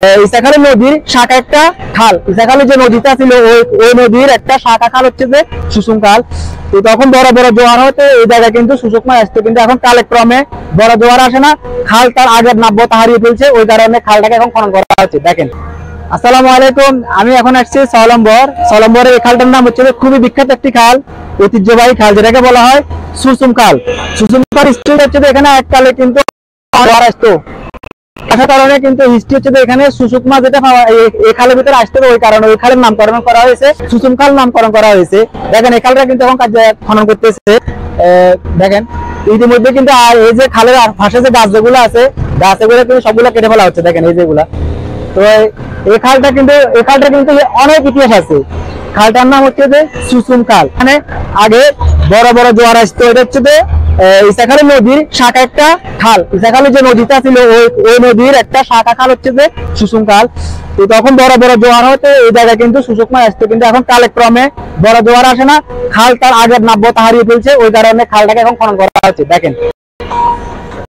ইসাখালী নদীর শাখা একটা খাল, ইসাখালী যে নদীটা ছিল ওই নদীর একটা শাখা খাল হচ্ছে যে সুসুম খাল। তো তখন বড় বড় জোয়ার হতে এই জায়গায় কিন্তু সুসুকময় আসতো, কিন্তু এখন কালক্রমে বড় জোয়ার আসে না, খাল তার আগের নাব্যতা হারিয়ে ফেলছে, ওই কারণে খালটাকে এখন খনন করা হচ্ছে। দেখেন, আসসালামু আলাইকুম, আমি এখন আসছি সলম্বরের এই খালটার নাম হচ্ছে খুবই বিখ্যাত একটি খাল, ঐতিহ্যবাহী খাল, যেটাকে বলা হয় সুসুম খাল। সুসুম খাল স্ট্রিট হচ্ছে এখানে এককালে কিন্তু জোয়ার আসতো, আসার কারণে কিন্তু হিস্ট্রি হচ্ছে এখানে সুসুকমা যেটা এই খালের ভিতরে আসতে, ওই কারণে ওই খালের নামকরণ করা হয়েছে, সুসুম খাল নামকরণ করা হয়েছে। দেখেন এই খালটা কিন্তু এখন কাজ খনন করতেছে। দেখেন ইতিমধ্যে কিন্তু এই যে খালের পাশে যে গাছগুলো আছে, গাছগুলো কিন্তু সবগুলো কেটে ফেলা হচ্ছে। দেখেন এই যেগুলা, তো এই খালটা কিন্তু অনেক ইতিহাস আছে। খালটার নাম হচ্ছে যে সুসুম খাল। মানে আগে বড় বড় জোয়ার আসতো, এটা হচ্ছে যে ইসাখালী নদীর শাখা একটা খাল, ইসাখালী যে নদীটা ছিল ওই নদীর একটা শাখা খাল হচ্ছে যে সুসুম খাল। তো তখন বড় বড় জোয়ার হতে এই জায়গায় কিন্তু সুসুকময় আসতো, কিন্তু এখন কালক্রমে বড় জোয়ার আসে না, খাল তার আগের নাব্যতা হারিয়ে ফেলছে, ওই কারণে খালটাকে এখন খনন করা হচ্ছে। দেখেন